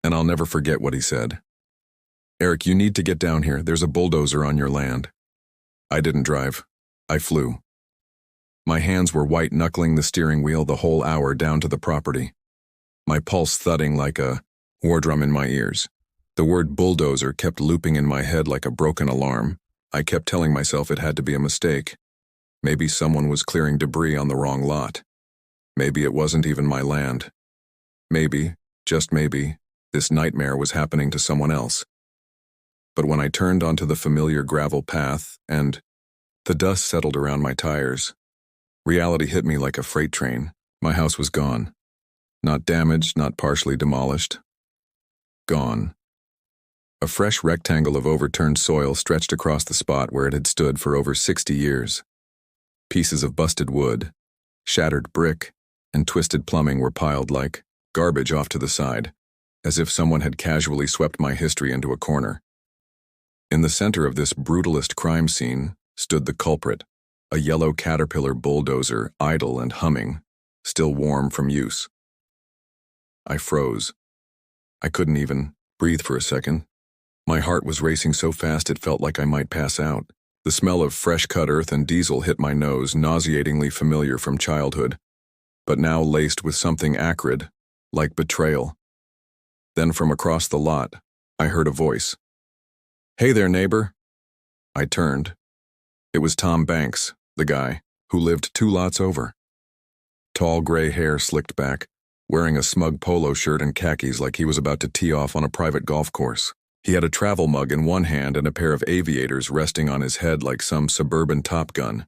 and I'll never forget what he said. "Eric, you need to get down here. There's a bulldozer on your land." I didn't drive. I flew. My hands were white-knuckling the steering wheel the whole hour down to the property. My pulse thudding like a war drum in my ears. The word bulldozer kept looping in my head like a broken alarm. I kept telling myself it had to be a mistake. Maybe someone was clearing debris on the wrong lot. Maybe it wasn't even my land. Maybe, just maybe, this nightmare was happening to someone else. But when I turned onto the familiar gravel path and the dust settled around my tires, reality hit me like a freight train. My house was gone. Not damaged, not partially demolished. Gone. A fresh rectangle of overturned soil stretched across the spot where it had stood for over 60 years. Pieces of busted wood, shattered brick, and twisted plumbing were piled like garbage off to the side, as if someone had casually swept my history into a corner. In the center of this brutalist crime scene stood the culprit, a yellow Caterpillar bulldozer, idle and humming, still warm from use. I froze. I couldn't even breathe for a second. My heart was racing so fast it felt like I might pass out. The smell of fresh-cut earth and diesel hit my nose, nauseatingly familiar from childhood, but now laced with something acrid, like betrayal. Then from across the lot, I heard a voice. "Hey there, neighbor." I turned. It was Tom Banks, the guy, who lived 2 lots over. Tall gray hair slicked back, wearing a smug polo shirt and khakis like he was about to tee off on a private golf course. He had a travel mug in one hand and a pair of aviators resting on his head like some suburban Top Gun.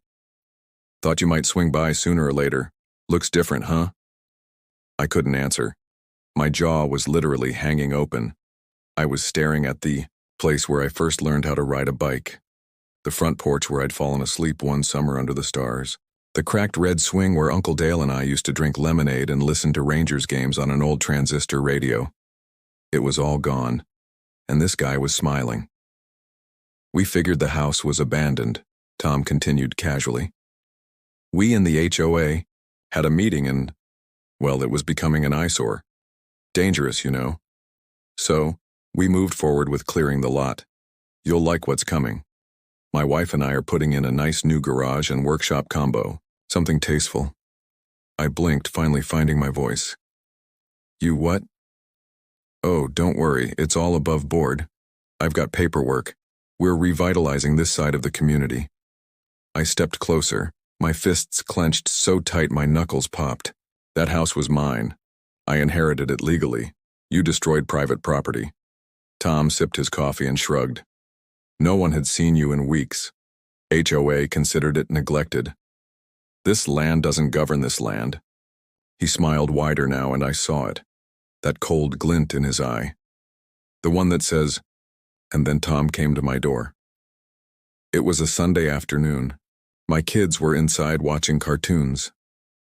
"Thought you might swing by sooner or later. Looks different, huh?" I couldn't answer. My jaw was literally hanging open. I was staring at the place where I first learned how to ride a bike. The front porch where I'd fallen asleep one summer under the stars. The cracked red swing where Uncle Dale and I used to drink lemonade and listen to Rangers games on an old transistor radio. It was all gone, and this guy was smiling. "We figured the house was abandoned," Tom continued casually. "We in the HOA had a meeting and, well, it was becoming an eyesore. Dangerous, you know. So, we moved forward with clearing the lot. You'll like what's coming. My wife and I are putting in a nice new garage and workshop combo, something tasteful." I blinked, finally finding my voice. "You what?" "Oh, don't worry, it's all above board. I've got paperwork. We're revitalizing this side of the community." I stepped closer, my fists clenched so tight my knuckles popped. "That house was mine. I inherited it legally. You destroyed private property." Tom sipped his coffee and shrugged. "No one had seen you in weeks. HOA considered it neglected. This land doesn't govern this land." He smiled wider now and I saw it. That cold glint in his eye. The one that says, and then Tom came to my door. It was a Sunday afternoon. My kids were inside watching cartoons.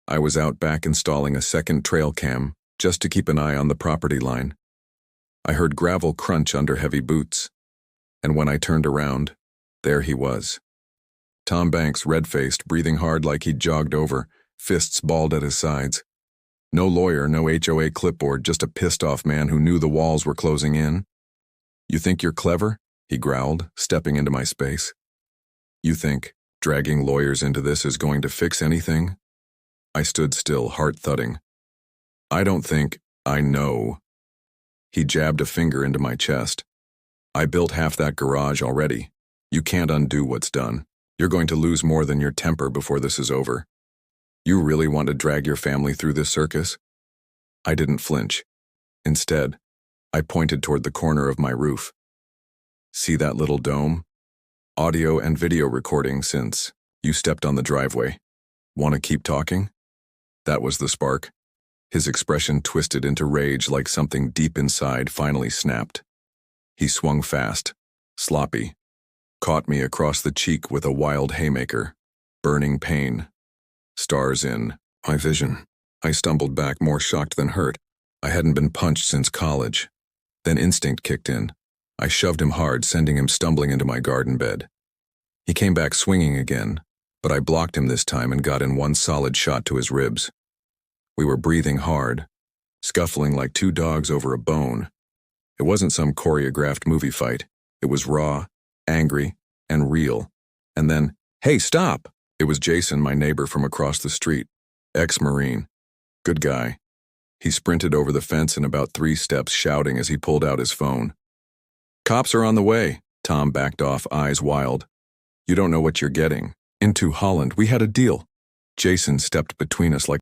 I was out back installing a second trail cam just to keep an eye on the property line. I heard gravel crunch under heavy boots, and when I turned around, there he was. Tom Banks, red-faced, breathing hard like he'd jogged over, fists balled at his sides. No lawyer, no HOA clipboard, just a pissed-off man who knew the walls were closing in. "You think you're clever?" he growled, stepping into my space. "You think dragging lawyers into this is going to fix anything?" I stood still, heart thudding. "I don't think I know." He jabbed a finger into my chest. "I built half that garage already. You can't undo what's done. You're going to lose more than your temper before this is over. You really want to drag your family through this circus?" I didn't flinch. Instead, I pointed toward the corner of my roof. "See that little dome? Audio and video recording since you stepped on the driveway. Want to keep talking?" That was the spark. His expression twisted into rage like something deep inside finally snapped. He swung fast, sloppy, caught me across the cheek with a wild haymaker. Burning pain. Stars in my vision. I stumbled back, more shocked than hurt. I hadn't been punched since college. Then instinct kicked in. I shoved him hard, sending him stumbling into my garden bed. He came back swinging again, but I blocked him this time and got in one solid shot to his ribs. We were breathing hard, scuffling like 2 dogs over a bone, It wasn't some choreographed movie fight. It was raw, angry, and real. And then, "Hey, stop!" It was Jason, my neighbor from across the street. Ex-Marine. Good guy. He sprinted over the fence in about 3 steps, shouting as he pulled out his phone. "Cops are on the way." Tom backed off, eyes wild. "You don't know what you're getting. Into Holland, we had a deal." Jason stepped between us like